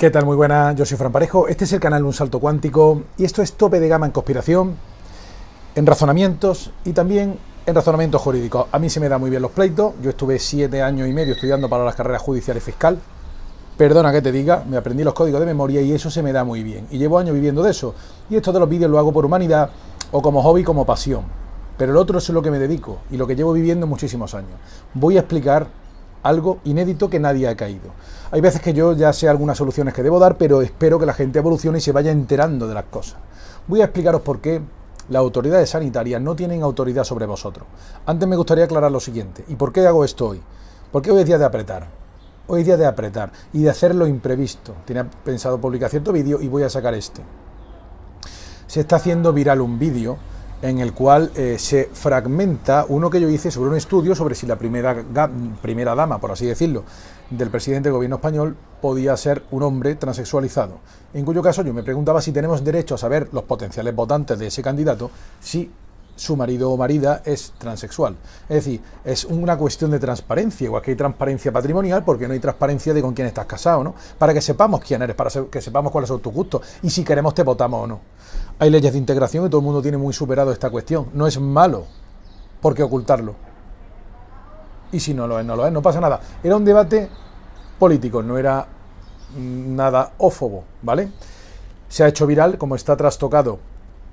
¿Qué tal? Muy buenas, yo soy Fran Parejo, este es el canal Un Salto Cuántico y esto es tope de gama en conspiración, en razonamientos y también en razonamientos jurídicos. A mí se me da muy bien los pleitos, yo estuve 7 años y medio estudiando para las carreras judicial y fiscal, perdona que te diga, me aprendí los códigos de memoria y eso se me da muy bien y llevo años viviendo de eso y esto de los vídeos lo hago por humanidad o como hobby, como pasión, pero el otro es lo que me dedico y lo que llevo viviendo muchísimos años. Voy a explicar algo inédito que nadie ha caído. Hay veces que yo ya sé algunas soluciones que debo dar, pero espero que la gente evolucione y se vaya enterando de las cosas. Voy a explicaros por qué las autoridades sanitarias no tienen autoridad sobre vosotros. Antes me gustaría aclarar lo siguiente. ¿Y por qué hago esto hoy? Porque hoy es día de apretar. Hoy es día de apretar y de hacer lo imprevisto. Tenía pensado publicar cierto vídeo y voy a sacar este. Se está haciendo viral un vídeo en el cual se fragmenta uno que yo hice sobre un estudio sobre si la primera dama, por así decirlo, del presidente del gobierno español podía ser un hombre transexualizado. En cuyo caso yo me preguntaba si tenemos derecho a saber los potenciales votantes de ese candidato si su marido o marida es transexual. Es decir, es una cuestión de transparencia, igual que hay transparencia patrimonial, porque no hay transparencia de con quién estás casado, ¿no? Para que sepamos quién eres, para que sepamos cuáles son tus gustos y si queremos te votamos o no. Hay leyes de integración y todo el mundo tiene muy superado esta cuestión. No es malo, ¿por qué ocultarlo? Y si no lo es, no lo es, no pasa nada. Era un debate político, no era nada ófobo, ¿vale? Se ha hecho viral, como está trastocado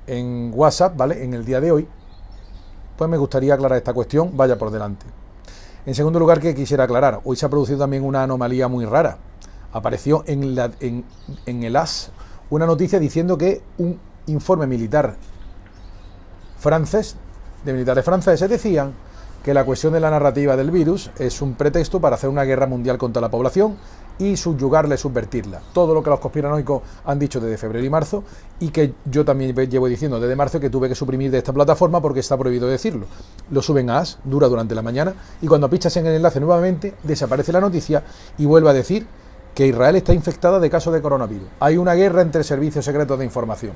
en WhatsApp, ¿vale? En el día de hoy, pues me gustaría aclarar esta cuestión, vaya por delante. En segundo lugar, que quisiera aclarar, hoy se ha producido también una anomalía muy rara. Apareció en el AS una noticia diciendo que un informe militar francés, de militares franceses, decían que la cuestión de la narrativa del virus es un pretexto para hacer una guerra mundial contra la población y subyugarla y subvertirla. Todo lo que los conspiranoicos han dicho desde febrero y marzo y que yo también llevo diciendo desde marzo, que tuve que suprimir de esta plataforma porque está prohibido decirlo. Lo suben a AS, dura durante la mañana y cuando pinchas en el enlace nuevamente desaparece la noticia y vuelve a decir que Israel está infectada de casos de coronavirus. Hay una guerra entre servicios secretos de información.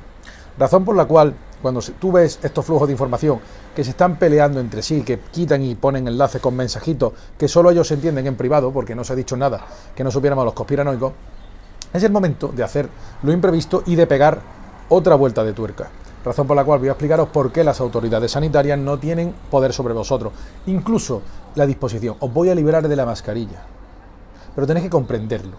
Razón por la cual, cuando tú ves estos flujos de información que se están peleando entre sí, que quitan y ponen enlaces con mensajitos que solo ellos se entienden en privado, porque no se ha dicho nada que no supiéramos los conspiranoicos, es el momento de hacer lo imprevisto y de pegar otra vuelta de tuerca. Razón por la cual voy a explicaros por qué las autoridades sanitarias no tienen poder sobre vosotros. Incluso la disposición. Os voy a liberar de la mascarilla. Pero tenéis que comprenderlo.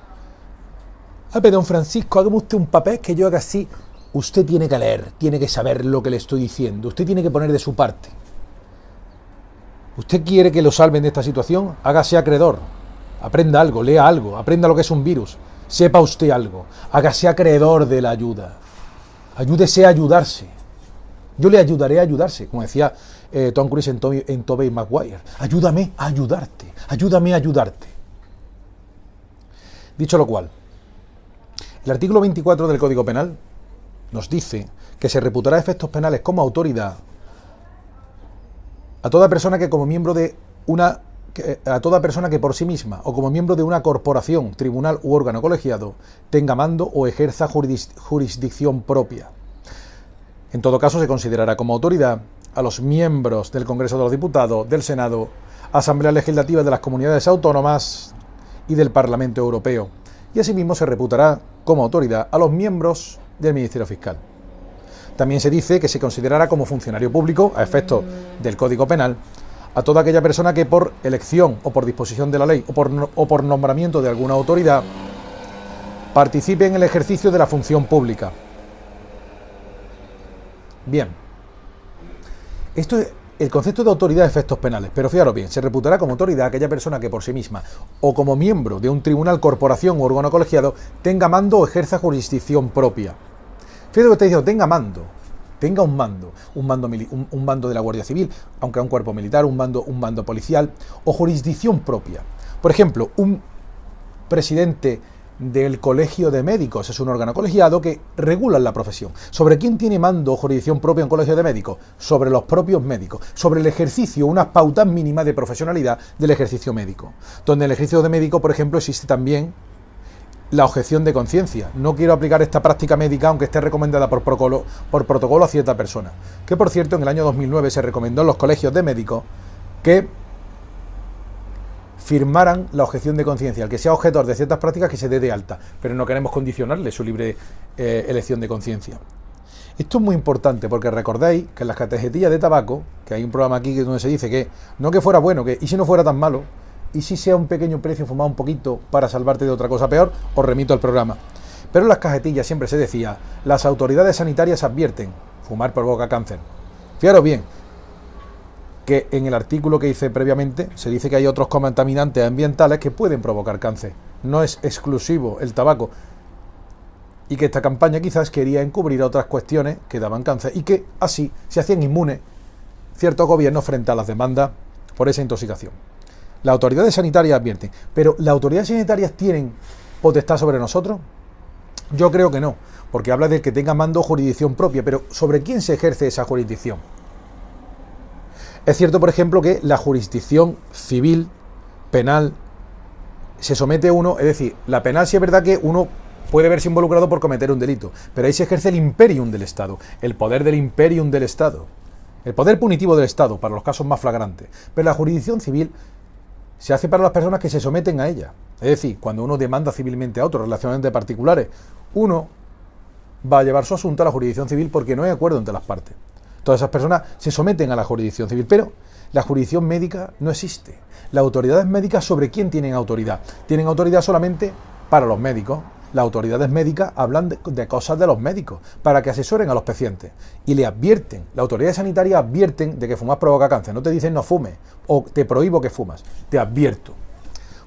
Don Francisco, hágame usted un papel que yo haga así. Usted tiene que leer, tiene que saber lo que le estoy diciendo, usted tiene que poner de su parte. ¿Usted quiere que lo salven de esta situación? Hágase acreedor, aprenda algo, lea algo, aprenda lo que es un virus, sepa usted algo, hágase acreedor de la ayuda, ayúdese a ayudarse. Yo le ayudaré a ayudarse, como decía Tom Cruise en Tobey Maguire. Ayúdame a ayudarte, ayúdame a ayudarte. Dicho lo cual, el artículo 24 del Código Penal nos dice que se reputará efectos penales como autoridad a toda persona que como miembro de a toda persona que por sí misma o como miembro de una corporación, tribunal u órgano colegiado tenga mando o ejerza jurisdicción propia. En todo caso se considerará como autoridad a los miembros del Congreso de los Diputados, del Senado, Asambleas Legislativas de las Comunidades Autónomas y del Parlamento Europeo. Y asimismo se reputará como autoridad a los miembros del Ministerio Fiscal. También se dice que se considerará como funcionario público, a efectos del Código Penal, a toda aquella persona que por elección o por disposición de la ley o por nombramiento de alguna autoridad participe en el ejercicio de la función pública. Bien, esto es el concepto de autoridad de efectos penales, pero fijaros bien, se reputará como autoridad aquella persona que por sí misma o como miembro de un tribunal, corporación o órgano colegiado tenga mando o ejerza jurisdicción propia. Fíjate que está diciendo, tenga mando, tenga un mando de la Guardia Civil, aunque a un cuerpo militar, un mando policial o jurisdicción propia. Por ejemplo, un presidente del Colegio de Médicos es un órgano colegiado que regula la profesión. ¿Sobre quién tiene mando o jurisdicción propia en un colegio de médicos? Sobre los propios médicos, sobre el ejercicio, unas pautas mínimas de profesionalidad del ejercicio médico. Donde en el ejercicio de médico, por ejemplo, existe también la objeción de conciencia. No quiero aplicar esta práctica médica aunque esté recomendada por protocolo a cierta persona. Que por cierto, en el año 2009 se recomendó en los colegios de médicos que firmaran la objeción de conciencia, el que sea objetor de ciertas prácticas que se dé de alta, pero no queremos condicionarle su libre elección de conciencia. Esto es muy importante porque recordéis que en las catequetillas de tabaco, que hay un programa aquí donde se dice que no que fuera bueno, que y si no fuera tan malo, y si sea un pequeño precio fumar un poquito para salvarte de otra cosa peor, os remito al programa. Pero en las cajetillas siempre se decía, las autoridades sanitarias advierten, fumar provoca cáncer. Fijaros bien, que en el artículo que hice previamente se dice que hay otros contaminantes ambientales que pueden provocar cáncer. No es exclusivo el tabaco. Y que esta campaña quizás quería encubrir otras cuestiones que daban cáncer y que así se hacían inmunes ciertos gobiernos frente a las demandas por esa intoxicación. Las autoridades sanitarias advierten, pero ¿las autoridades sanitarias tienen potestad sobre nosotros? Yo creo que no, porque habla de que tenga mando o jurisdicción propia, pero ¿sobre quién se ejerce esa jurisdicción? Es cierto, por ejemplo, que la jurisdicción civil, penal, se somete a uno, es decir, la penal sí es verdad que uno puede verse involucrado por cometer un delito, pero ahí se ejerce el imperium del Estado, el poder del imperium del Estado, el poder punitivo del Estado para los casos más flagrantes. Pero la jurisdicción civil se hace para las personas que se someten a ella. Es decir, cuando uno demanda civilmente a otro, relacionalmente particulares, uno va a llevar su asunto a la jurisdicción civil porque no hay acuerdo entre las partes. Todas esas personas se someten a la jurisdicción civil, pero la jurisdicción médica no existe. Las autoridades médicas, ¿sobre quién tienen autoridad? Tienen autoridad solamente para los médicos. Las autoridades médicas hablan de cosas de los médicos para que asesoren a los pacientes y le advierten, las autoridades sanitarias advierten de que fumar provoca cáncer, no te dicen no fumes o te prohíbo que fumas, te advierto.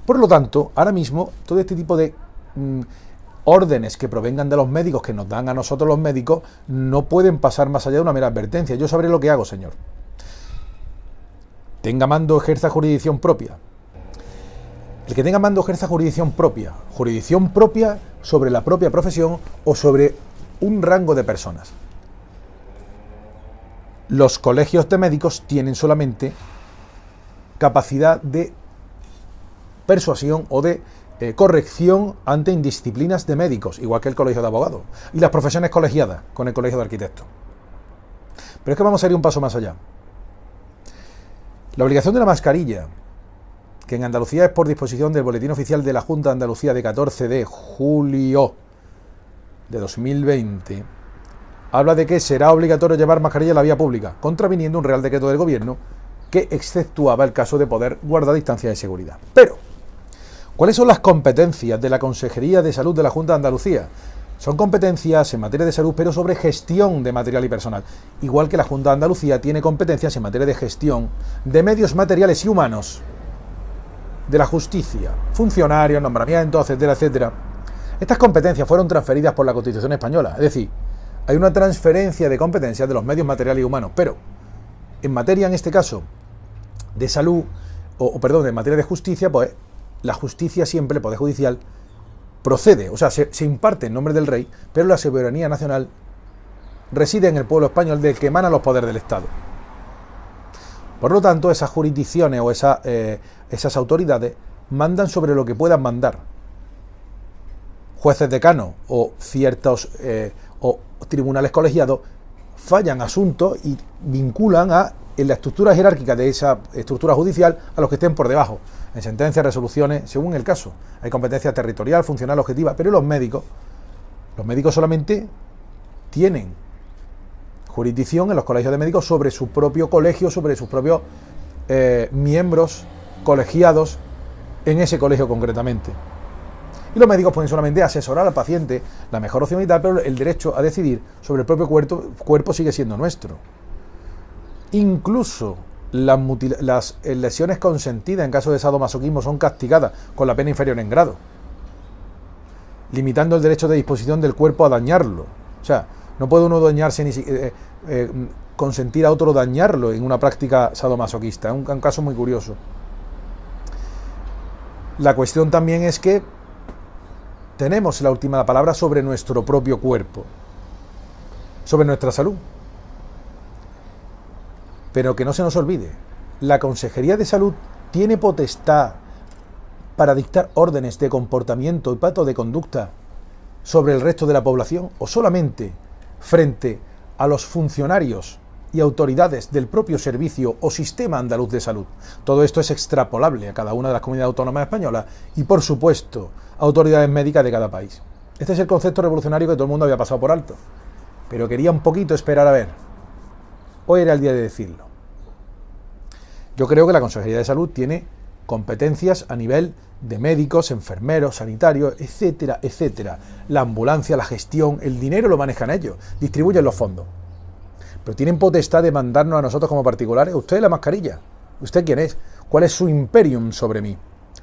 Por lo tanto, ahora mismo todo este tipo de órdenes que provengan de los médicos, que nos dan a nosotros los médicos, no pueden pasar más allá de una mera advertencia. Yo sabré lo que hago, señor. Tenga mando, ejerza jurisdicción propia. El que tenga mando ejerza jurisdicción propia sobre la propia profesión o sobre un rango de personas. Los colegios de médicos tienen solamente capacidad de persuasión o de corrección ante indisciplinas de médicos, igual que el colegio de abogados, y las profesiones colegiadas con el colegio de arquitectos. Pero es que vamos a ir un paso más allá. La obligación de la mascarilla, que en Andalucía es por disposición del Boletín Oficial de la Junta de Andalucía de 14 de julio de 2020, habla de que será obligatorio llevar mascarilla en la vía pública, contraviniendo un Real Decreto del Gobierno que exceptuaba el caso de poder guardar distancia de seguridad. Pero, ¿cuáles son las competencias de la Consejería de Salud de la Junta de Andalucía? Son competencias en materia de salud, pero sobre gestión de material y personal. Igual que la Junta de Andalucía tiene competencias en materia de gestión de medios materiales y humanos, de la justicia, funcionarios, nombramientos, etcétera, etcétera. Estas competencias fueron transferidas por la Constitución española, es decir, hay una transferencia de competencias de los medios materiales y humanos, pero en materia, en este caso, de salud, en materia de justicia, pues la justicia siempre, el Poder Judicial, procede, o sea, se imparte en nombre del rey, pero la soberanía nacional reside en el pueblo español del que emanan los poderes del Estado. Por lo tanto, esas jurisdicciones o esas autoridades mandan sobre lo que puedan mandar. Jueces decanos o ciertos o tribunales colegiados fallan asuntos y vinculan en la estructura jerárquica de esa estructura judicial a los que estén por debajo, en sentencias, resoluciones, según el caso. Hay competencia territorial, funcional, objetiva, pero los médicos solamente tienen jurisdicción en los colegios de médicos sobre su propio colegio, sobre sus propios miembros colegiados en ese colegio concretamente. Y los médicos pueden solamente asesorar al paciente la mejor opción y tal, pero el derecho a decidir sobre el propio cuerpo sigue siendo nuestro. Incluso las lesiones consentidas en caso de sadomasoquismo son castigadas con la pena inferior en grado, limitando el derecho de disposición del cuerpo a dañarlo. O sea, no puede uno dañarse ni consentir a otro dañarlo en una práctica sadomasoquista. Es un caso muy curioso. La cuestión también es que tenemos la última palabra sobre nuestro propio cuerpo, sobre nuestra salud. Pero que no se nos olvide, la Consejería de Salud tiene potestad para dictar órdenes de comportamiento y pato de conducta sobre el resto de la población, o solamente frente a los funcionarios y autoridades del propio servicio o sistema andaluz de salud. Todo esto es extrapolable a cada una de las comunidades autónomas españolas y, por supuesto, autoridades médicas de cada país. Este es el concepto revolucionario que todo el mundo había pasado por alto, pero quería un poquito esperar a ver. Hoy era el día de decirlo. Yo creo que la Consejería de Salud tiene competencias a nivel de médicos, enfermeros, sanitarios, etcétera, etcétera. La ambulancia, la gestión, el dinero lo manejan ellos, distribuyen los fondos. Pero tienen potestad de mandarnos a nosotros como particulares. ¿Usted la mascarilla? ¿Usted quién es? ¿Cuál es su imperium sobre mí?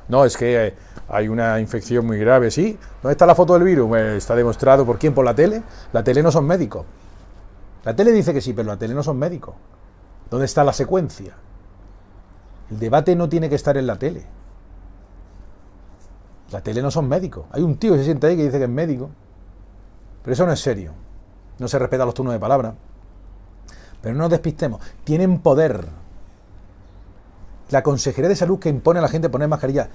No, es que hay una infección muy grave, ¿sí? ¿Dónde está la foto del virus? Está demostrado. ¿Por quién? ¿Por la tele? La tele no son médicos. La tele dice que sí, pero la tele no son médicos. ¿Dónde está la secuencia? El debate no tiene que estar en la tele. La tele no son médicos. Hay un tío que se sienta ahí que dice que es médico. Pero eso no es serio. No se respeta los turnos de palabra. Pero no nos despistemos. Tienen poder. La Consejería de Salud que impone a la gente poner mascarilla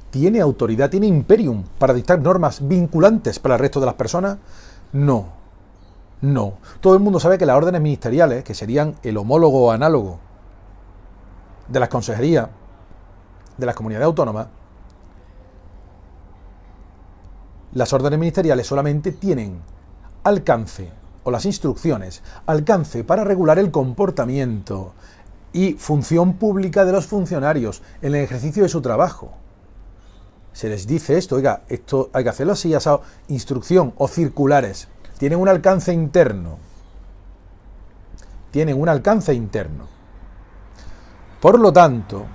tiene autoridad, tiene imperium para dictar normas vinculantes para el resto de las personas. No. No. Todo el mundo sabe que las órdenes ministeriales, que serían el homólogo o análogo de las consejerías de las comunidades autónomas, las órdenes ministeriales solamente tienen alcance, o las instrucciones, alcance para regular el comportamiento y función pública de los funcionarios en el ejercicio de su trabajo. Se les dice esto, oiga, esto hay que hacerlo así, asado, instrucción o circulares. Tienen un alcance interno. Tienen un alcance interno. Por lo tanto,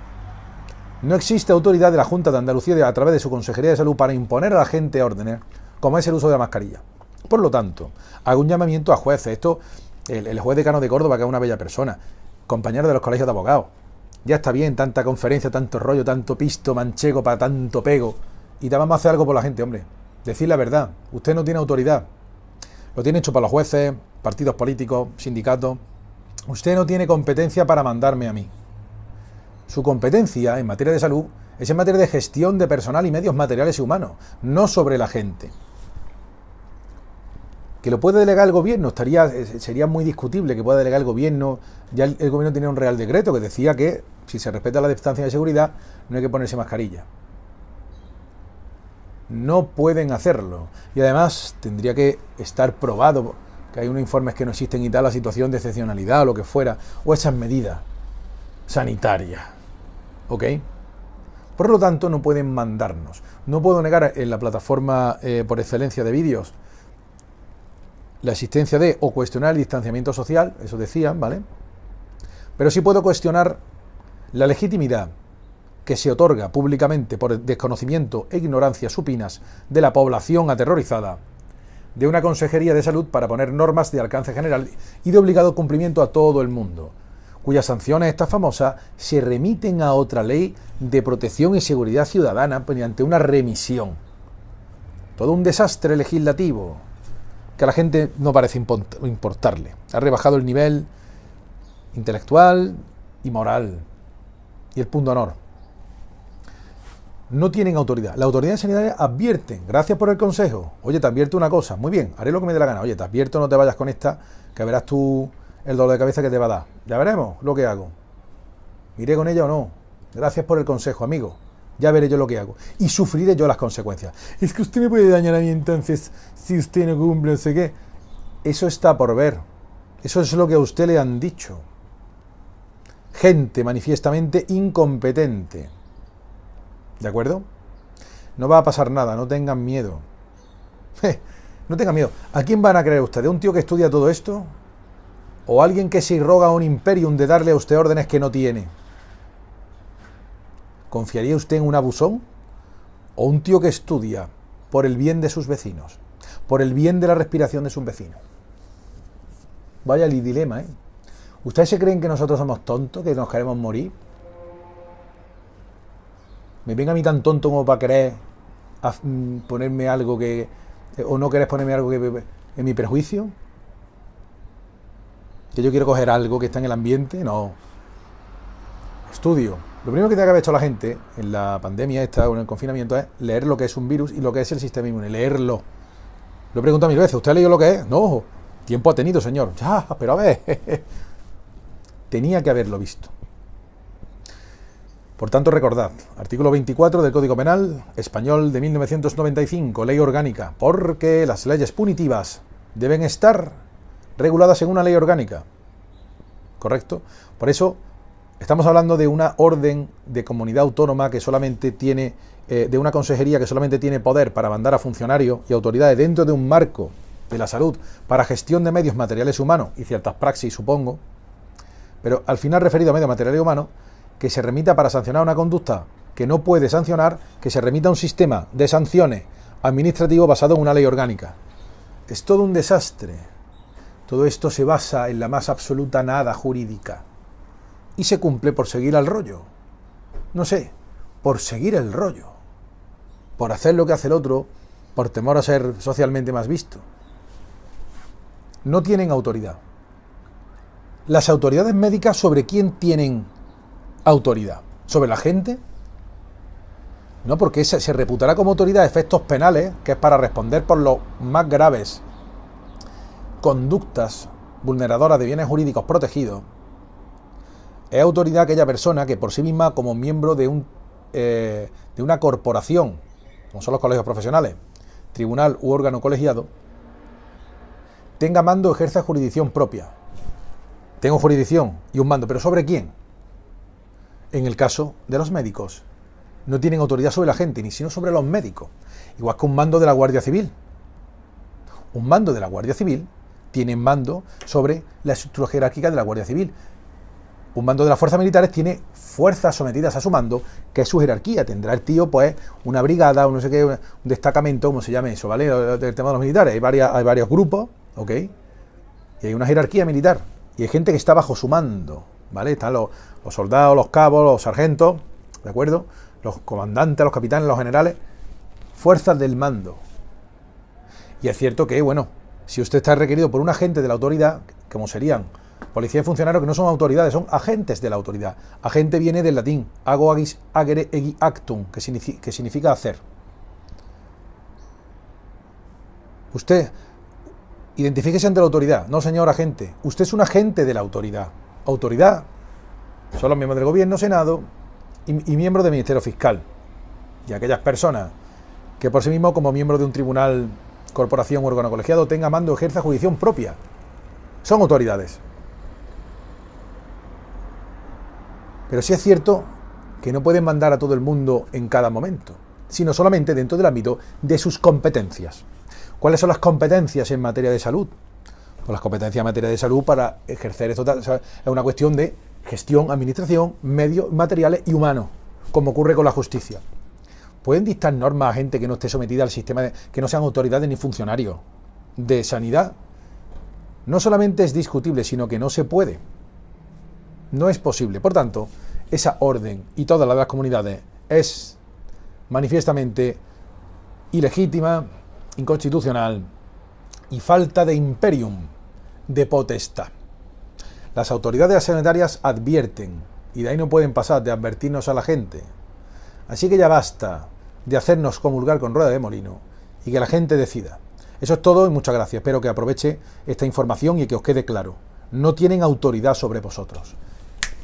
no existe autoridad de la Junta de Andalucía a través de su Consejería de Salud para imponer a la gente órdenes, como es el uso de la mascarilla. Por lo tanto, hago un llamamiento a jueces. Esto, el juez decano de Córdoba, que es una bella persona, compañero de los colegios de abogados. Ya está bien, tanta conferencia, tanto rollo, tanto pisto manchego para tanto pego. Y te vamos a hacer algo por la gente, hombre. Decir la verdad. Usted no tiene autoridad. Lo tiene hecho para los jueces, partidos políticos, sindicatos. Usted no tiene competencia para mandarme a mí. Su competencia en materia de salud es en materia de gestión de personal y medios materiales y humanos, no sobre la gente. Que lo puede delegar el gobierno, sería muy discutible que pueda delegar el gobierno. Ya el gobierno tenía un real decreto que decía que si se respeta la distancia de seguridad no hay que ponerse mascarilla. No pueden hacerlo. Y además tendría que estar probado, que hay unos informes que no existen y tal, la situación de excepcionalidad o lo que fuera, o esas medidas sanitarias. ¿Ok? Por lo tanto, no pueden mandarnos. No puedo negar en la plataforma por excelencia de vídeos la existencia de o cuestionar el distanciamiento social, eso decían, ¿vale? Pero sí puedo cuestionar la legitimidad que se otorga públicamente por desconocimiento e ignorancia supinas de la población aterrorizada de una Consejería de Salud para poner normas de alcance general y de obligado cumplimiento a todo el mundo, cuyas sanciones, estas famosas, se remiten a otra ley de protección y seguridad ciudadana mediante una remisión. Todo un desastre legislativo que a la gente no parece importarle. Ha rebajado el nivel intelectual y moral y el punto honor. No tienen autoridad. Las autoridades sanitarias advierten, gracias por el consejo. Oye, te advierto una cosa, muy bien, haré lo que me dé la gana. Oye, te advierto, no te vayas con esta, que verás tú el dolor de cabeza que te va a dar. Ya veremos lo que hago. ¿Iré con ella o no? Gracias por el consejo, amigo. Ya veré yo lo que hago. Y sufriré yo las consecuencias. Es que usted me puede dañar a mí entonces si usted no cumple, no sé qué. Eso está por ver. Eso es lo que a usted le han dicho. Gente manifiestamente incompetente. ¿De acuerdo? No va a pasar nada, no tengan miedo. No tengan miedo. ¿A quién van a creer ustedes? ¿A un tío que estudia todo esto? ¿O alguien que se irroga a un imperium de darle a usted órdenes que no tiene? ¿Confiaría usted en un abusón? ¿O un tío que estudia por el bien de sus vecinos? Por el bien de la respiración de sus vecinos. Vaya el dilema, ¿eh? ¿Ustedes se creen que nosotros somos tontos, que nos queremos morir? ¿Me venga a mí tan tonto como para querer ponerme algo que... o no querés ponerme algo que en mi prejuicio? ¿Que yo quiero coger algo que está en el ambiente? No. Estudio. Lo primero que tiene que haber hecho la gente en la pandemia esta o en el confinamiento es leer lo que es un virus y lo que es el sistema inmune. Leerlo. Lo he preguntado 1000 veces. ¿Usted ha leído lo que es? No. Tiempo ha tenido, señor. Ya, pero a ver. tenía que haberlo visto. Por tanto, recordad, artículo 24 del Código Penal Español de 1995, ley orgánica, porque las leyes punitivas deben estar reguladas en una ley orgánica. ¿Correcto? Por eso estamos hablando de una orden de comunidad autónoma que solamente tiene, de una consejería que solamente tiene poder para mandar a funcionarios y autoridades dentro de un marco de la salud para gestión de medios materiales humanos y ciertas praxis, supongo, pero al final referido a medios materiales humanos, que se remita para sancionar una conducta que no puede sancionar, que se remita a un sistema de sanciones administrativo basado en una ley orgánica. Es todo un desastre. Todo esto se basa en la más absoluta nada jurídica. Y se cumple por seguir al rollo. No sé, por seguir el rollo. Por hacer lo que hace el otro, por temor a ser socialmente más visto. No tienen autoridad. Las autoridades médicas, ¿sobre quién tienen autoridad? ¿Sobre la gente? No, porque se reputará como autoridad efectos penales, que es para responder por los más graves conductas vulneradoras de bienes jurídicos protegidos. Es autoridad aquella persona que por sí misma, como miembro de una corporación, como son los colegios profesionales, tribunal u órgano colegiado, tenga mando o ejerza jurisdicción propia. Tengo jurisdicción y un mando, ¿pero sobre quién? En el caso de los médicos, no tienen autoridad sobre la gente, ni sino sobre los médicos. Igual que un mando de la Guardia Civil. Un mando de la Guardia Civil tiene mando sobre la estructura jerárquica de la Guardia Civil. Un mando de las fuerzas militares tiene fuerzas sometidas a su mando, que es su jerarquía. Tendrá el tío, pues, una brigada, un no sé qué, un destacamento, como se llame eso, ¿vale? El tema de los militares. Hay varios grupos, ¿ok? Y hay una jerarquía militar. Y hay gente que está bajo su mando, ¿vale? Están los soldados, los cabos, los sargentos, ¿de acuerdo? Los comandantes, los capitanes, los generales, fuerzas del mando. Y es cierto que, bueno, si usted está requerido por un agente de la autoridad, como serían policías y funcionarios, que no son autoridades, son agentes de la autoridad. Agente viene del latín, ago agis agere egi actum, que significa hacer. Usted, identifíquese ante la autoridad. No, señor agente, usted es un agente de la autoridad. Autoridad son los miembros del gobierno, senado y miembros del ministerio fiscal. Y aquellas personas que por sí mismo, como miembro de un tribunal, corporación o órgano colegiado, tenga mando o ejerza jurisdicción propia, son autoridades. Pero sí es cierto que no pueden mandar a todo el mundo en cada momento, sino solamente dentro del ámbito de sus competencias. ¿Cuáles son las competencias en materia de salud? Pues las competencias en materia de salud para ejercer esto, o sea, es una cuestión de gestión, administración, medios materiales y humanos, como ocurre con la justicia. ¿Pueden dictar normas a gente que no esté sometida al sistema, que no sean autoridades ni funcionarios de sanidad? No solamente es discutible, sino que no se puede. No es posible. Por tanto, esa orden y todas las demás comunidades es manifiestamente ilegítima, inconstitucional y falta de imperium, de potestad. Las autoridades sanitarias advierten, y de ahí no pueden pasar de advertirnos a la gente. Así que ya basta de hacernos comulgar con rueda de molino y que la gente decida. Eso es todo y muchas gracias. Espero que aproveche esta información y que os quede claro. No tienen autoridad sobre vosotros.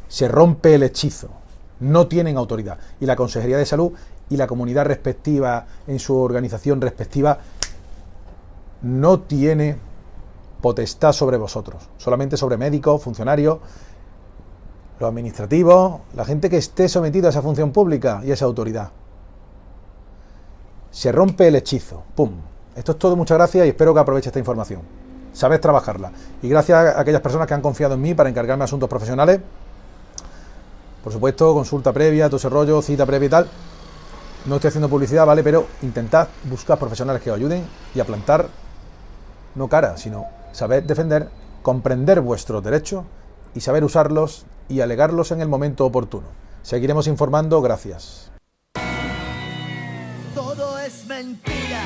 Se rompe el hechizo. No tienen autoridad. Y la Consejería de Salud y la comunidad respectiva en su organización respectiva no tiene potestad sobre vosotros. Solamente sobre médicos, funcionarios, los administrativos, la gente que esté sometida a esa función pública y a esa autoridad. Se rompe el hechizo. ¡Pum! Esto es todo, muchas gracias y espero que aproveche esta información. Sabes trabajarla. Y gracias a aquellas personas que han confiado en mí para encargarme de asuntos profesionales. Por supuesto, consulta previa, todo ese rollo, cita previa y tal. No estoy haciendo publicidad, ¿vale? Pero intentad buscar profesionales que os ayuden y a plantar, no cara, sino saber defender, comprender vuestros derechos y saber usarlos y alegarlos en el momento oportuno. Seguiremos informando, gracias. Todo es mentira,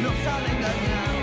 nos han engañado.